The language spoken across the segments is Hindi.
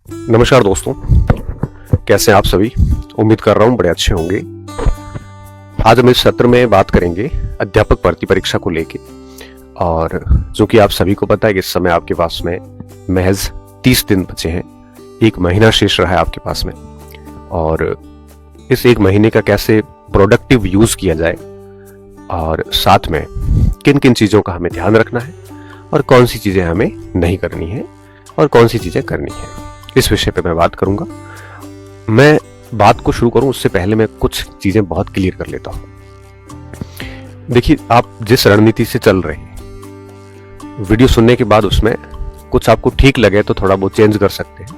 नमस्कार दोस्तों, कैसे हैं आप सभी। उम्मीद कर रहा हूँ बड़े अच्छे होंगे। आज हम इस सत्र में बात करेंगे अध्यापक भर्ती परीक्षा को लेके। और जो कि आप सभी को पता है कि इस समय आपके पास में महज 30 दिन बचे हैं, एक महीना शेष रहा है आपके पास में। और इस एक महीने का कैसे प्रोडक्टिव यूज किया जाए और साथ में किन किन चीज़ों का हमें ध्यान रखना है और कौन सी चीज़ें हमें नहीं करनी है और कौन सी चीज़ें करनी है, इस विषय पे मैं बात करूंगा। मैं बात को शुरू करूं उससे पहले मैं कुछ चीजें बहुत क्लियर कर लेता हूं। देखिए, आप जिस रणनीति से चल रहे हैं, वीडियो सुनने के बाद उसमें कुछ आपको ठीक लगे तो थोड़ा बहुत चेंज कर सकते हैं,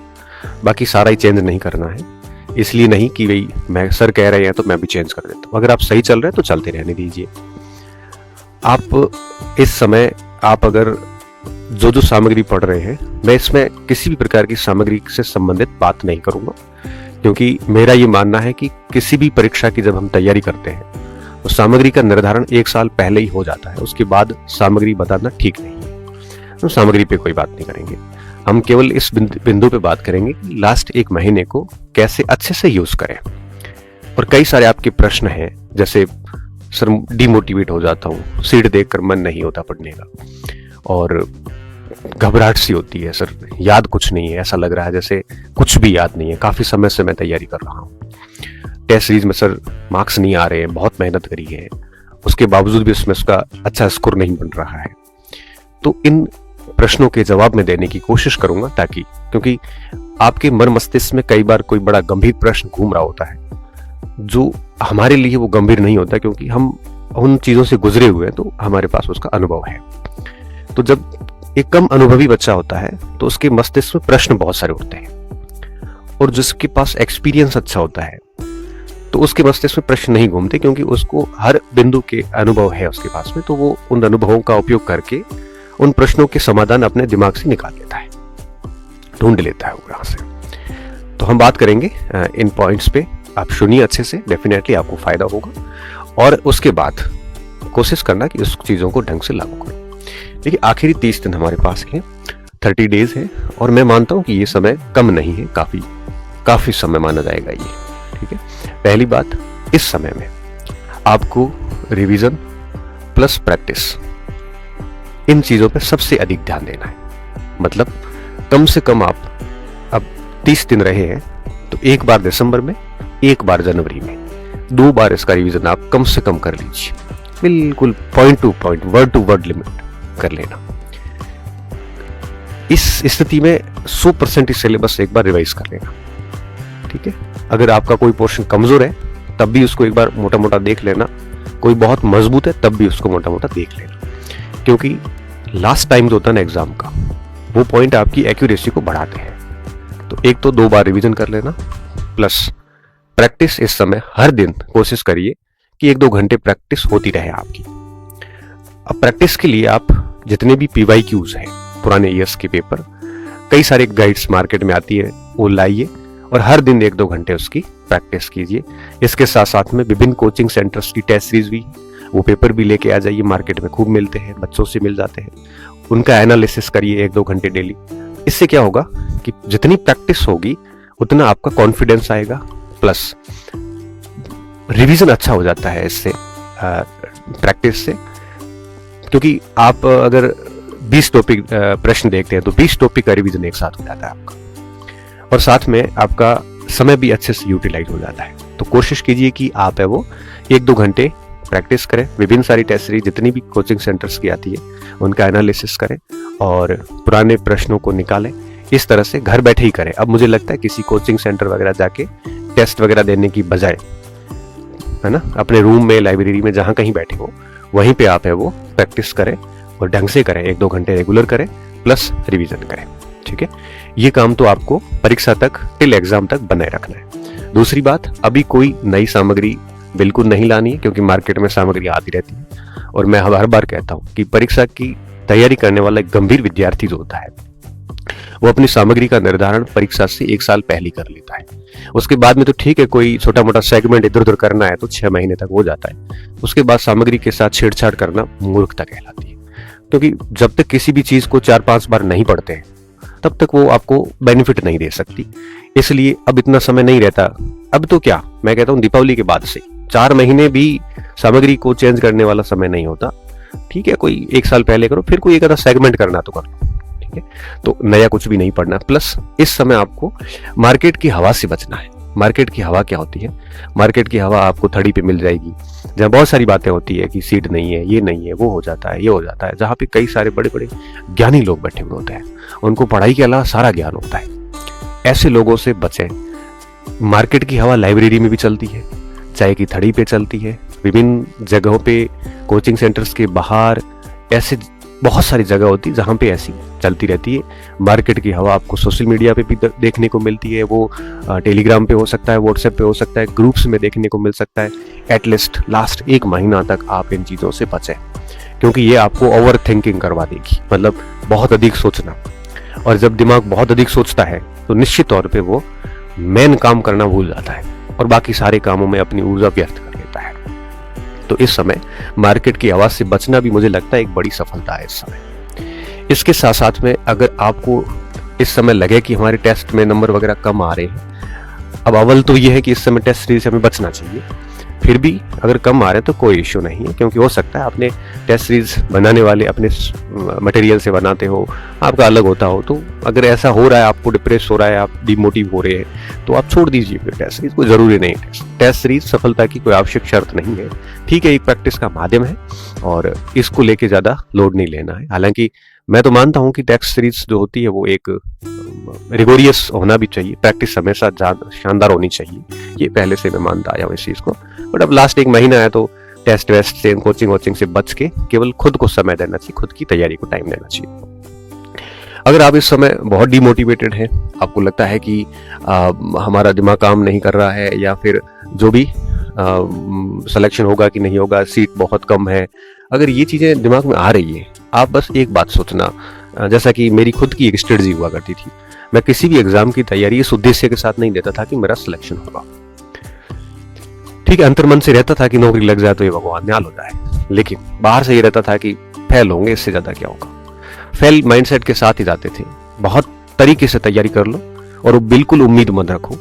बाकी सारा ही चेंज नहीं करना है। इसलिए नहीं कि भाई मैं सर कह रहे हैं तो मैं भी चेंज कर देता हूं। अगर आप सही चल रहे हैं तो चलते रहने दीजिए। आप इस समय आप अगर जो सामग्री पढ़ रहे हैं, मैं इसमें किसी भी प्रकार की सामग्री से संबंधित बात नहीं करूंगा, क्योंकि मेरा ये मानना है कि किसी भी परीक्षा की जब हम तैयारी करते हैं तो सामग्री का निर्धारण 1 साल पहले ही हो जाता है। उसके बाद सामग्री बताना ठीक नहीं है। तो सामग्री पे कोई बात नहीं करेंगे, हम केवल इस बिंदु पे बात करेंगे कि लास्ट 1 महीने को कैसे अच्छे से यूज करें। और कई सारे आपके प्रश्न हैं, जैसे सर डिमोटिवेट हो जाता हूँ, सीट देखकर मन नहीं होता पढ़ने का, और घबराहट सी होती है, सर याद कुछ नहीं है, ऐसा लग रहा है जैसे कुछ भी याद नहीं है, काफी समय से मैं तैयारी कर रहा हूँ, टेस्ट सीरीज में सर मार्क्स नहीं आ रहे हैं, बहुत मेहनत करी है, उसके बावजूद भी उसमें उसका अच्छा स्कोर नहीं बन रहा है। तो इन प्रश्नों के जवाब में देने की कोशिश करूंगा, ताकि क्योंकि आपके मन मस्तिष्क में कई बार कोई बड़ा गंभीर प्रश्न घूम रहा होता है, जो हमारे लिए वो गंभीर नहीं होता, क्योंकि हम उन चीजों से गुजरे हुए हैं, तो हमारे पास उसका अनुभव है। तो जब एक कम अनुभवी बच्चा होता है तो उसके मस्तिष्क में प्रश्न बहुत सारे उठते हैं, और जिसके पास एक्सपीरियंस अच्छा होता है तो उसके मस्तिष्क में प्रश्न नहीं घूमते, क्योंकि उसको हर बिंदु के अनुभव है उसके पास में। तो वो उन अनुभवों का उपयोग करके उन प्रश्नों के समाधान अपने दिमाग से निकाल लेता है, ढूंढ लेता है वो यहाँ से। तो हम बात करेंगे इन पॉइंट्स पे, आप सुनिए अच्छे से, डेफिनेटली आपको फायदा होगा। और उसके बाद कोशिश करना कि उस चीजों को ढंग से लागू करें। देखिए, आखिरी 30 दिन हमारे पास है, 30 डेज है, और मैं मानता हूं कि ये समय कम नहीं है, काफी समय माना जाएगा ये। ठीक है, पहली बात, इस समय में आपको रिवीजन प्लस प्रैक्टिस, इन चीजों पे सबसे अधिक ध्यान देना है। मतलब कम से कम आप अब 30 दिन रहे हैं तो एक बार दिसंबर में, एक बार जनवरी में, 2 बार इसका रिवीजन आप कम से कम कर लीजिए। बिल्कुल point to point, word to word limit कर लेना। इस स्थिति में 100% इस सिलेबस एक बार रिवाइज कर लेना। ठीक है, अगर आपका कोई पोर्शन कमजोर है तब भी उसको एक बार मोटा मोटा देख लेना, कोई बहुत मजबूत है तब भी उसको मोटा मोटा देख लेना, क्योंकि लास्ट टाइम जो होता है ना एग्जाम का, वो पॉइंट आपकी एक्यूरेसी को बढ़ाते हैं। तो एक तो 2 बार रिवीजन कर लेना, प्लस प्रैक्टिस इस समय हर दिन कोशिश करिए कि 1-2 घंटे प्रैक्टिस होती रहे आपकी। अब प्रैक्टिस के लिए आप जितने भी PYQs हैं, पुराने ईयर्स के पेपर, कई सारे गाइड्स मार्केट में आती है, वो लाइए और हर दिन 1-2 घंटे उसकी प्रैक्टिस कीजिए। इसके साथ साथ में विभिन्न कोचिंग सेंटर्स की टेस्ट सीरीज भी, वो पेपर भी लेके आ जाइए, मार्केट में खूब मिलते हैं, बच्चों से मिल जाते हैं, उनका एनालिसिस करिए 1-2 घंटे डेली। इससे क्या होगा कि जितनी प्रैक्टिस होगी उतना आपका कॉन्फिडेंस आएगा, प्लस रिवीजन अच्छा हो जाता है इससे, प्रैक्टिस से। क्योंकि आप अगर 20 टॉपिक प्रश्न देखते हैं तो 20 टॉपिक का रिवीजन एक साथ हो जाता है आपका, और साथ में आपका समय भी अच्छे से यूटिलाइज हो जाता है। तो कोशिश कीजिए कि आप है वो 1-2 घंटे प्रैक्टिस करें, विभिन्न सारी टेस्ट सीरीज जितनी भी कोचिंग सेंटर्स की आती है उनका एनालिसिस करें और पुराने प्रश्नों को निकालें। इस तरह से घर बैठे ही करें। अब मुझे लगता है किसी कोचिंग सेंटर वगैरह जाके टेस्ट वगैरह देने की बजाय, है ना, अपने रूम में, लाइब्रेरी में, जहां कहीं बैठे हो वहीं पे आप है वो प्रैक्टिस करें और ढंग से करें, 1-2 घंटे रेगुलर करें, प्लस रिवीजन करें। ठीक है, ये काम तो आपको परीक्षा तक, टिल एग्जाम तक बनाए रखना है। दूसरी बात, अभी कोई नई सामग्री बिल्कुल नहीं लानी है, क्योंकि मार्केट में सामग्री आती रहती है। और मैं हर बार कहता हूं कि परीक्षा की तैयारी करने वाला एक गंभीर विद्यार्थी जो होता है, वो अपनी सामग्री का निर्धारण परीक्षा से 1 साल पहले कर लेता है। उसके बाद में तो ठीक है, कोई छोटा मोटा सेगमेंट इधर उधर करना है तो 6 महीने तक हो जाता है। उसके बाद सामग्री के साथ छेड़छाड़ करना मूर्खता कहलाती है, क्योंकि जब तक किसी भी चीज को 4-5 बार नहीं पढ़ते हैं तब तक वो आपको बेनिफिट नहीं दे सकती। इसलिए अब इतना समय नहीं रहता। अब तो क्या मैं कहता हूँ, दीपावली के बाद से 4 महीने भी सामग्री को चेंज करने वाला समय नहीं होता। ठीक है, कोई 1 साल पहले करो, फिर कोई एक आधा सेगमेंट करना तो कर लो। ठीक है, तो नया कुछ भी नहीं पढ़ना। प्लस इस समय आपको मार्केट की हवा से बचना है। मार्केट की हवा क्या होती है? मार्केट की हवा आपको थड़ी पे मिल जाएगी, जहाँ बहुत सारी बातें होती है कि सीट नहीं है, ये नहीं है, वो हो जाता है, ये हो जाता है, जहाँ पे कई सारे बड़े बड़े ज्ञानी लोग बैठे हुए होते हैं, उनको पढ़ाई के अलावा सारा ज्ञान होता है। ऐसे लोगों से बचें। मार्केट की हवा लाइब्रेरी में भी चलती है, चाय की थड़ी पे चलती है, विभिन्न जगहों पे, कोचिंग सेंटर्स के बाहर, ऐसे बहुत सारी जगह होती है जहाँ पे ऐसी चलती रहती है। मार्केट की हवा आपको सोशल मीडिया पे भी देखने को मिलती है। वो टेलीग्राम पे हो सकता है, व्हाट्सएप पे हो सकता है, ग्रुप्स में देखने को मिल सकता है। एटलीस्ट लास्ट 1 महीना तक आप इन चीज़ों से बचें, क्योंकि ये आपको ओवर थिंकिंग करवा देगी, मतलब बहुत अधिक सोचना। और जब दिमाग बहुत अधिक सोचता है तो निश्चित तौर पर वो मेन काम करना भूल जाता है और बाकी सारे कामों में अपनी ऊर्जा व्यर्थ कर देता है। तो इस समय मार्केट की आवाज से बचना भी मुझे लगता है एक बड़ी सफलता है इस समय। इसके साथ साथ में अगर आपको इस समय लगे कि हमारे टेस्ट में नंबर वगैरह कम आ रहे हैं, अब अव्वल तो ये है कि इस समय टेस्ट सीरीज से हमें बचना चाहिए। फिर भी अगर कम आ रहे हैं तो कोई इश्यू नहीं है, क्योंकि हो सकता है आपने टेस्ट सीरीज बनाने वाले अपने मटेरियल से बनाते हो, आपका अलग होता हो। तो अगर ऐसा हो रहा है, आपको डिप्रेस हो रहा है, आप डिमोटिव हो रहे हैं, तो आप छोड़ दीजिए फिर टेस्ट सीरीज। कोई जरूरी नहीं है। टेस्ट सीरीज सफलता की कोई आवश्यक शर्त नहीं है। ठीक है, एक प्रैक्टिस का माध्यम है और इसको लेके ज्यादा लोड नहीं लेना है। हालांकि मैं तो मानता हूं कि टेस्ट सीरीज जो होती है वो एक रिगोरियस होना भी चाहिए, प्रैक्टिस हमेशा शानदार होनी चाहिए, ये पहले से मैं मानता आया हूं इस चीज को। बट अब लास्ट 1 महीना है तो टेस्ट वेस्ट से, कोचिंग वोचिंग से बच के केवल खुद को समय देना चाहिए, खुद की तैयारी को टाइम देना चाहिए। अगर आप इस समय बहुत डिमोटिवेटेड हैं, आपको लगता है कि हमारा दिमाग काम नहीं कर रहा है, या फिर जो भी सिलेक्शन होगा कि नहीं होगा, सीट बहुत कम है, अगर ये चीजें दिमाग में आ रही है, आप बस एक बात सोचना, जैसा कि मेरी खुद की एक स्ट्रेटजी हुआ करती थी, मैं किसी भी एग्जाम की तैयारी इस उद्देश्य के साथ नहीं देता था कि मेरा सिलेक्शन होगा। ठीक है, अंतर्मन से रहता था कि नौकरी लग जाए तो ये भगवान न्याल हो जाए, लेकिन बाहर से ये रहता था कि फेल होंगे, इससे ज्यादा क्या होगा। फेल माइंडसेट के साथ ही जाते थे। बहुत तरीके से तैयारी कर लो और वो बिल्कुल उम्मीद मत रखो।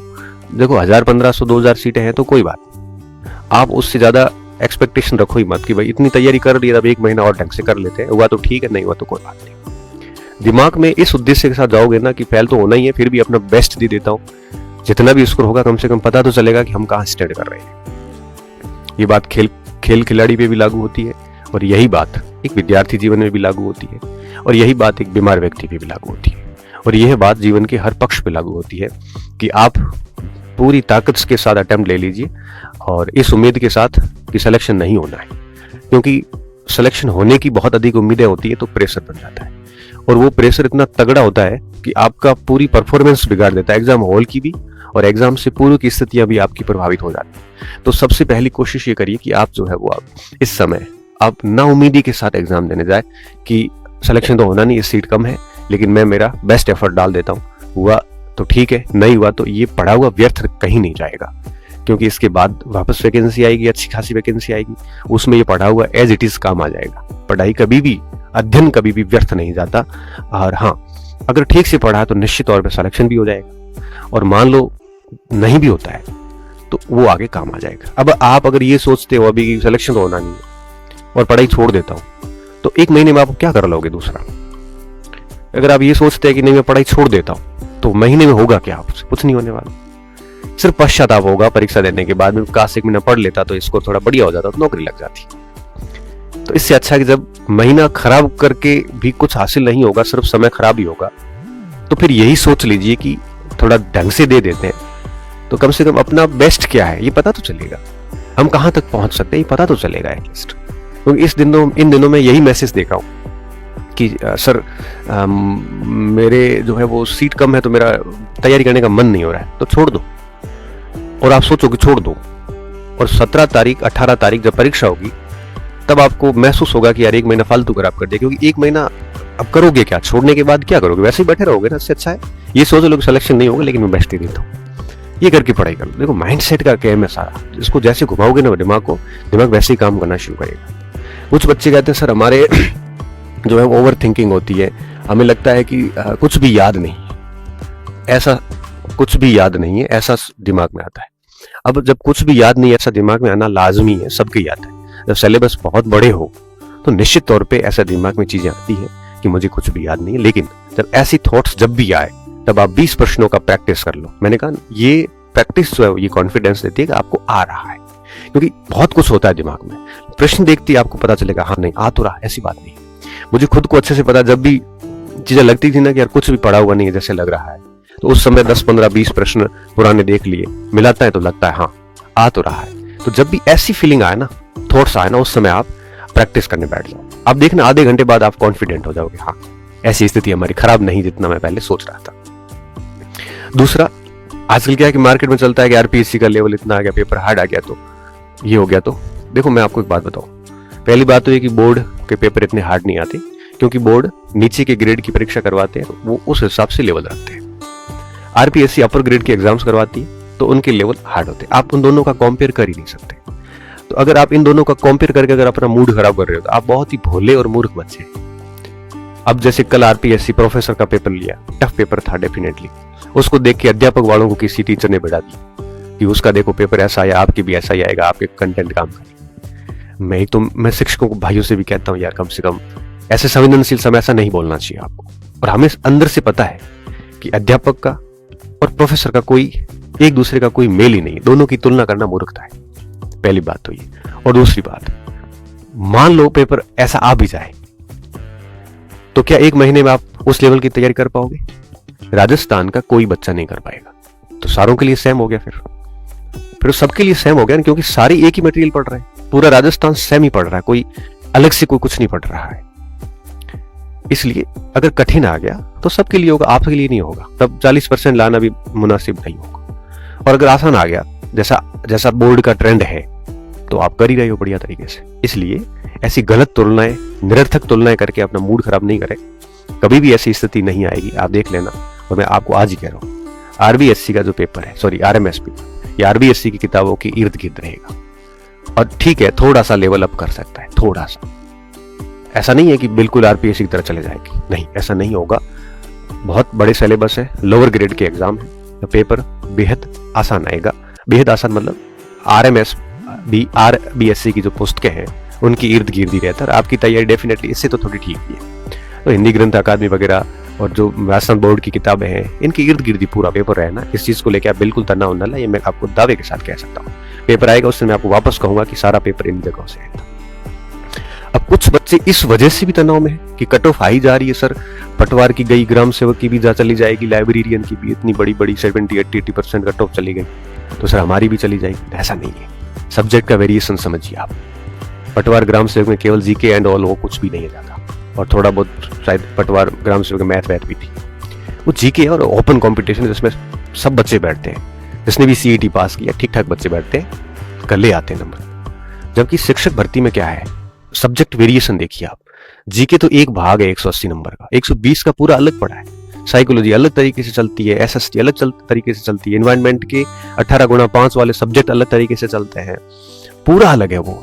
देखो 1000, 1500, 2000 सीटें हैं तो कोई बात नहीं, आप उससे ज्यादा एक्सपेक्टेशन रखो ही मत कि भाई इतनी तैयारी कर रही है, अब 1 महीना और ढंग से कर लेते हैं, हुआ तो ठीक है, नहीं हुआ तो कोई बात नहीं। दिमाग में इस उद्देश्य के साथ जाओगे ना कि फेल तो होना ही है, फिर भी अपना बेस्ट दे देता हूँ, जितना भी स्कोर होगा कम से कम पता तो चलेगा कि हम कहाँ स्टैंड कर रहे हैं। ये बात खेल खिलाड़ी पे भी लागू होती है, और यही बात एक विद्यार्थी जीवन में भी लागू होती है, और यही बात एक बीमार व्यक्ति पे भी लागू होती है, और यह बात जीवन के हर पक्ष पे लागू होती है कि आप पूरी ताकत के साथ अटेम्प्ट ले लीजिए और इस उम्मीद के साथ कि सिलेक्शन नहीं होना है, क्योंकि सिलेक्शन होने की बहुत अधिक उम्मीदें होती है तो प्रेशर बन जाता है, और वो प्रेशर इतना तगड़ा होता है कि आपका पूरी परफॉर्मेंस बिगाड़ देता है, एग्जाम हॉल की भी और एग्जाम से पूर्व की स्थितियां भी आपकी प्रभावित हो जाती है। तो सबसे पहली कोशिश ये करिए कि आप जो है वो आप इस समय आप ना उम्मीदी के साथ एग्जाम देने जाए कि सिलेक्शन तो होना नहीं, इस सीट कम है, लेकिन मैं मेरा बेस्ट एफर्ट डाल देता हूँ, हुआ तो ठीक है, नहीं हुआ तो ये पढ़ा हुआ व्यर्थ कहीं नहीं जाएगा, क्योंकि इसके बाद वापस वैकेंसी आएगी, अच्छी खासी वैकेंसी आएगी, उसमें ये पढ़ा हुआ एज इट इज काम आ जाएगा। पढ़ाई कभी भी, अध्ययन कभी भी व्यर्थ नहीं जाता। और हाँ, अगर ठीक से पढ़ा तो निश्चित तौर पर सिलेक्शन भी हो जाएगा, और मान लो नहीं भी होता है तो वो आगे काम आ जाएगा। अब आप अगर ये सोचते हो अभी कि सिलेक्शन तो होना नहीं है और पढ़ाई छोड़ देता हूं, तो 1 महीने में आप क्या कर लोगे दूसरा? अगर आप ये सोचते हैं कि नहीं मैं पढ़ाई छोड़ देता हूं, तो महीने में होगा क्या? आपसे कुछ नहीं होने वाला, सिर्फ पश्चाताप होगा परीक्षा देने के बाद में, काश 1 महीना पढ़ लेता तो इसको थोड़ा बढ़िया हो जाता तो नौकरी लग जाती। तो इससे अच्छा कि जब महीना खराब करके भी कुछ हासिल नहीं होगा, सिर्फ समय खराब ही होगा, तो फिर यही सोच लीजिए कि थोड़ा ढंग से दे देते हैं तो कम से कम अपना बेस्ट क्या है ये पता तो चलेगा, हम कहां तक पहुंच सकते हैं ये पता तो चलेगा एटलीस्ट। क्योंकि इन दिनों में यही मैसेज देख रहा हूं कि सर मेरे जो है वो सीट कम है तो मेरा तैयारी करने का मन नहीं हो रहा है, तो छोड़ दो। और आप सोचो कि छोड़ दो, और 17 तारीख 18 तारीख जब परीक्षा होगी तब आपको महसूस होगा कि यार 1 महीना फालतू खराब कर दिया। क्योंकि 1 महीना अब करोगे क्या? छोड़ने के बाद क्या करोगे? वैसे ही बैठे रहोगे ना। इससे अच्छा है ये सोच लो कि सिलेक्शन नहीं होगा लेकिन मैं बेस्ट ही देता हूँ, ये करके पढ़ाई कर लो। देखो माइंडसेट का गेम है सारा, इसको जैसे घुमाओगे ना दिमाग को, दिमाग वैसे ही काम करना शुरू करेगा। कुछ बच्चे कहते हैं सर हमारे जो है ओवर थिंकिंग होती है, हमें लगता है कि कुछ भी याद नहीं है, ऐसा कुछ भी याद नहीं है, ऐसा दिमाग में आता है। अब जब कुछ भी याद नहीं है ऐसा दिमाग में आना लाजमी है, सबके याद है। जब सिलेबस बहुत बड़े हो तो निश्चित तौर पे ऐसा दिमाग में चीजें आती है कि मुझे कुछ भी याद नहीं है। लेकिन जब ऐसी थॉट्स जब भी आए तब आप 20 प्रश्नों का प्रैक्टिस कर लो। मैंने कहा ये प्रैक्टिस जो है ये कॉन्फिडेंस देती है कि आपको आ रहा है, क्योंकि बहुत कुछ होता है दिमाग में। प्रश्न देखते ही आपको पता चलेगा हाँ नहीं आ तो रहा, ऐसी बात नहीं। मुझे खुद को अच्छे से पता, जब भी चीजें लगती थी ना कि यार कुछ भी पढ़ा हुआ नहीं है जैसे लग रहा है, तो उस समय 10 15 20 प्रश्न पुराने देख लिए, मिलाता है तो लगता है हाँ आ तो रहा है। तो जब भी ऐसी फीलिंग आए ना, थॉट्स आए ना, उस समय आप प्रैक्टिस करने बैठ जाओ। आप देखना आधे घंटे बाद आप कॉन्फिडेंट हो जाओगे, हाँ ऐसी स्थिति हमारी खराब नहीं जितना मैं पहले सोच रहा था। दूसरा, आजकल क्या है कि मार्केट में चलता है कि आरपीएससी का लेवल इतना आ गया, पेपर हार्ड आ गया, तो ये हो गया। तो देखो मैं आपको एक बात बताऊं, पहली बात तो ये कि बोर्ड के पेपर इतने हार्ड नहीं आते, क्योंकि बोर्ड नीचे के ग्रेड की परीक्षा करवाते हैं, वो उस हिसाब से लेवल रखते हैं। आरपीएससी अपर ग्रेड के एग्जाम्स करवाती है तो उनके लेवल हार्ड होते हैं। आप उन दोनों का कंपेयर कर ही नहीं सकते। तो अगर आप इन दोनों का कंपेयर करके अगर अपना मूड खराब कर रहे हो तो आप बहुत ही भोले और मूर्ख बच्चे हैं। अब जैसे कल आरपीएससी प्रोफेसर का पेपर लिया, टफ पेपर था डेफिनेटली, उसको देख के अध्यापक वालों को किसी टीचर ने बढ़ा दी कि उसका देखो पेपर ऐसा आया, आपके भी ऐसा ही आएगा, आपके कंटेंट काम करें। मैं शिक्षकों को भाइयों से भी कहता हूँ यार कम से कम ऐसे संवेदनशील समय ऐसा नहीं बोलना चाहिए आपको। और हमें अंदर से पता है कि अध्यापक का और प्रोफेसर का कोई एक दूसरे का कोई मेल ही नहीं है, दोनों की तुलना करना मूर्खता है। पहली बात तो ये। और दूसरी बात, मान लो पेपर ऐसा आ भी जाए तो क्या 1 महीने में आप उस लेवल की तैयारी कर पाओगे? राजस्थान का कोई बच्चा नहीं कर पाएगा। तो सारों के लिए सेम हो गया, फिर सबके लिए सेम हो गया, क्योंकि सारे एक ही मटेरियल पढ़ रहे हैं, पूरा राजस्थान सेम ही पढ़ रहा है, कोई अलग से कोई कुछ नहीं पढ़ रहा है। इसलिए अगर कठिन आ गया तो सबके लिए होगा, आपके लिए नहीं होगा। तब 40% लाना भी मुनासिब नहीं होगा। और अगर आसान आ गया जैसा बोर्ड का ट्रेंड है तो आप कर ही रहे हो बढ़िया तरीके से। इसलिए ऐसी गलत तुलनाएं, निरर्थक तुलनाएं करके अपना मूड खराब नहीं करें। कभी भी ऐसी स्थिति नहीं आएगी, आप देख लेना। और मैं आपको आज ही कह रहा हूँ, आरबीएससी का जो पेपर है, सॉरी आरएमएसपी, ये आरबीएससी की किताबों के इर्द गिर्द रहेगा। और ठीक है, थोड़ा सा लेवल अप कर सकता है, थोड़ा सा। ऐसा नहीं है कि बिल्कुल आरपीएससी की तरह चले जाएगी, नहीं, ऐसा नहीं होगा। बहुत बड़े सिलेबस है, लोअर ग्रेड के एग्जाम है, तो पेपर बेहद आसान आएगा। बेहद आसान मतलब आरबीएससी की जो पुस्तकें हैं उनकी इर्द गिर्द ही रहता है। आपकी तैयारी डेफिनेटली इससे तो थोड़ी ठीक ही है। तो हिंदी ग्रंथ अकादमी वगैरह और जो राजस्थान बोर्ड की किताबें हैं, इनकी इर्द गिर्द ही पूरा पेपर रहना। इस चीज को लेकर आप बिल्कुल तनाव न लें, ये मैं आपको दावे के साथ कह सकता हूँ। पेपर आएगा उससे मैं आपको वापस कहूंगा कि सारा पेपर इन जगहों से है। अब कुछ बच्चे इस वजह से भी तनाव में है कि कट ऑफ हाई जा रही है सर, पटवार की गई, ग्राम सेवक की भी जा चली जाएगी, लाइब्रेरियन की भी इतनी बड़ी 70-80% कट ऑफ चली गई, तो सर हमारी भी चली जाएगी। ऐसा नहीं है, सब्जेक्ट का वेरिएशन समझिए आप। पटवार ग्राम सेवक में केवल जीके एंड ऑल, वो कुछ भी नहीं है ज्यादा, और थोड़ा बहुत शायद पटवार ग्राम सेवक में मैथ भी थी। वो जीके और ओपन कॉम्पिटिशन जिसमें सब बच्चे बैठते हैं, जिसने भी सीईटी पास किया ठीक ठाक बच्चे बैठते हैं, कर ले आते हैं नंबर। जबकि शिक्षक भर्ती में क्या है, सब्जेक्ट वेरिएशन देखिए आप। जीके तो एक भाग है 180 नंबर का, 120 का पूरा अलग पड़ा है। साइकोलॉजी अलग तरीके से चलती है, एसएसटी अलग तरीके से चलती है, एनवायरनमेंट के 18x5 वाले सब्जेक्ट अलग तरीके से चलते हैं, पूरा अलग है वो।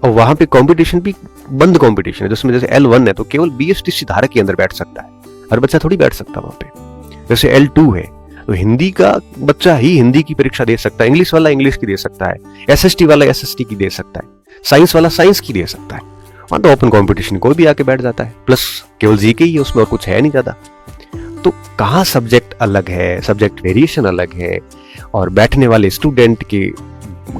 और वहां पे कंपटीशन भी बंद कंपटीशन है, जिसमें जैसे L1 है तो केवल बीएसटीसी धारक के अंदर बैठ सकता है, हर बच्चा थोड़ी बैठ सकता वहां पे। जैसे L2 है तो हिंदी का बच्चा ही हिंदी की परीक्षा दे सकता है, इंग्लिश वाला इंग्लिश की दे सकता है, एसएसटी वाला एसएसटी की दे सकता है, साइंस वाला साइंस की दे सकता है। वहां तो ओपन कंपटीशन कोई भी आके बैठ जाता है, प्लस केवल जीके ही है उसमें, और कुछ है नहीं ज्यादा। तो कहाँ सब्जेक्ट अलग है, सब्जेक्ट वेरिएशन अलग है, और बैठने वाले स्टूडेंट के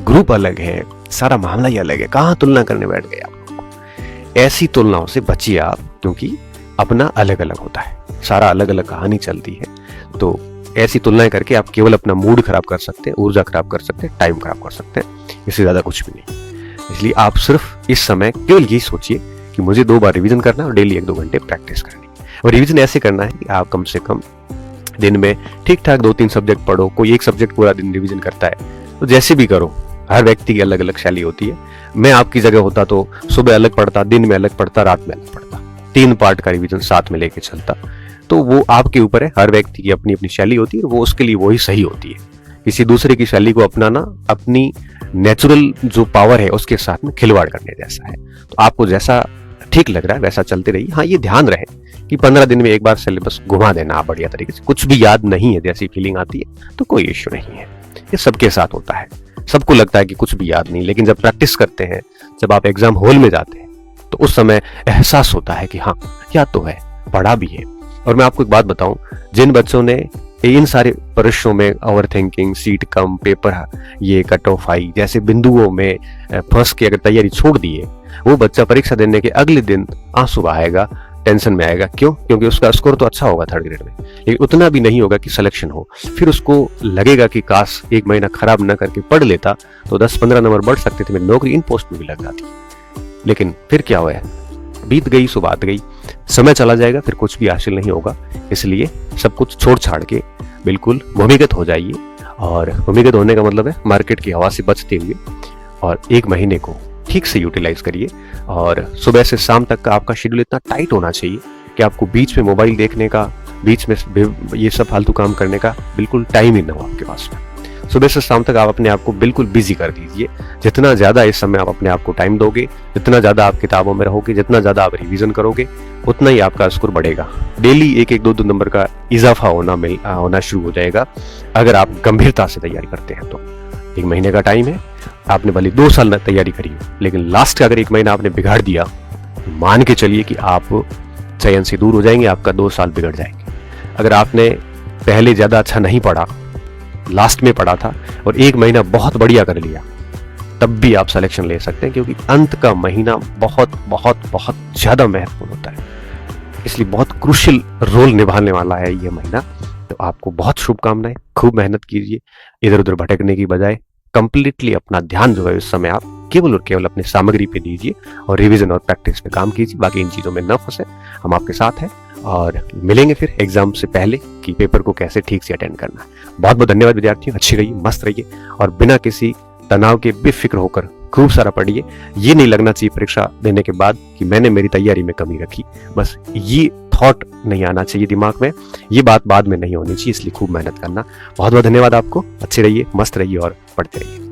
ग्रुप अलग है, सारा मामला ही अलग है। कहाँ तुलना करने बैठ गए आप? ऐसी तुलनाओं से बचिए आप, क्योंकि अपना अलग अलग होता है, सारा अलग अलग कहानी चलती है। तो ऐसी तुलनाएं करके आप केवल अपना मूड खराब कर सकते हैं, ऊर्जा खराब कर सकते हैं, टाइम खराब कर सकते हैं, इससे ज्यादा कुछ भी नहीं। इसलिए आप सिर्फ इस समय केवल यही सोचिए कि मुझे 2 बार रिवीजन करना है और डेली 1-2 घंटे प्रैक्टिस करनी है। और रिवीजन ऐसे करना है कि आप कम से कम दिन में ठीक ठाक 2-3 सब्जेक्ट पढ़ो। कोई एक सब्जेक्ट पूरा दिन रिवीजन करता है तो जैसे भी करो, हर व्यक्ति की अलग अलग शैली होती है। मैं आपकी जगह होता तो सुबह अलग पढ़ता, दिन में अलग पढ़ता, रात में अलग पढ़ता, 3 पार्ट का रिवीजन साथ में लेके चलता। तो वो आपके ऊपर है, हर व्यक्ति की अपनी अपनी शैली होती है, वो उसके लिए वही सही होती है। किसी दूसरे की शैली को अपनाना अपनी नेचुरल जो पावर है उसके साथ में खिलवाड़ करने जैसा है। तो आपको जैसा ठीक लग रहा है वैसा चलते रहिए। हाँ, ये ध्यान रहे कि 15 दिन में एक बार सिलेबस घुमा देना बढ़िया तरीके से, कुछ भी याद नहीं है जैसी फीलिंग आती है तो कोई इश्यू नहीं है। ये सबके साथ होता है, सबको लगता है कि कुछ भी याद नहीं, लेकिन जब प्रैक्टिस करते हैं, जब आप एग्जाम हॉल में जाते हैं तो उस समय एहसास होता है कि हाँ याद तो है, पढ़ा भी है। और मैं आपको एक बात बताऊं, जिन बच्चों ने इन सारे परीक्षाओं में ओवर थिंकिंग, सीट कम, पेपर ये कट ऑफ आई जैसे बिंदुओं में फंस के अगर तैयारी छोड़ दी है, वो बच्चा परीक्षा देने के अगले दिन आंसू बहाएगा, टेंशन में आएगा। क्यों? क्योंकि उसका स्कोर तो अच्छा होगा थर्ड ग्रेड में, लेकिन उतना भी नहीं होगा कि सिलेक्शन हो। फिर उसको लगेगा कि काश एक महीना खराब न करके पढ़ लेता तो 10-15 नंबर बढ़ सकते थे, मेरी नौकरी इन पोस्ट में भी लग जाती। लेकिन फिर क्या हुआ है, बीत गई सो बात गई, समय चला जाएगा, फिर कुछ भी हासिल नहीं होगा। इसलिए सब कुछ छोड़ छाड़ के बिल्कुल भूमिगत हो जाइए। और भूमिगत होने का मतलब है मार्केट की हवा से बचते हुए, और एक महीने को ठीक से यूटिलाइज करिए। और सुबह से शाम तक का आपका शेड्यूल इतना टाइट होना चाहिए कि आपको बीच में मोबाइल देखने का, बीच में ये सब फालतू काम करने का बिल्कुल टाइम ही ना हो आपके पास में। सुबह से शाम तक आप अपने आप को बिल्कुल बिजी कर दीजिए। जितना ज़्यादा इस समय आप अपने आप को टाइम दोगे, जितना ज़्यादा आप किताबों में रहोगे, जितना ज़्यादा आप रिवीजन करोगे, उतना ही आपका स्कोर बढ़ेगा। डेली 1-1, 2-2 नंबर का इजाफा होना शुरू हो जाएगा अगर आप गंभीरता से तैयारी करते हैं तो। 1 महीने का टाइम है, आपने भले 2 साल तैयारी करी, लेकिन लास्ट का अगर 1 महीना आपने बिगाड़ दिया, मान के चलिए कि आप चयन से दूर हो जाएंगे, आपका 2 साल बिगड़ जाएंगे। अगर आपने पहले ज़्यादा अच्छा नहीं पढ़ा, लास्ट में पढ़ा था और 1 महीना बहुत बढ़िया कर लिया, तब भी आप सिलेक्शन ले सकते हैं, क्योंकि अंत का महीना बहुत बहुत बहुत ज्यादा महत्वपूर्ण होता है। इसलिए बहुत क्रूशियल रोल निभाने वाला है ये महीना। तो आपको बहुत शुभकामनाएं, खूब मेहनत कीजिए, इधर उधर भटकने की बजाय कंप्लीटली अपना ध्यान जो है इस समय आप केवल और केवल अपनी सामग्री पे दीजिए और रिवीजन और प्रैक्टिस पे काम कीजिए। बाकी इन चीजों में न फंसे, हम आपके साथ हैं और मिलेंगे फिर एग्जाम से पहले कि पेपर को कैसे ठीक से अटेंड करना है। बहुत बहुत धन्यवाद विद्यार्थियों, अच्छी रहिए, मस्त रहिए और बिना किसी तनाव के बेफिक्र होकर खूब सारा पढ़िए। ये नहीं लगना चाहिए परीक्षा देने के बाद कि मैंने मेरी तैयारी में कमी रखी, बस ये थॉट नहीं आना चाहिए दिमाग में, ये बात बाद में नहीं होनी चाहिए। इसलिए खूब मेहनत करना। बहुत बहुत धन्यवाद आपको, अच्छे रहिए, मस्त रहिए और पढ़ते रहिए।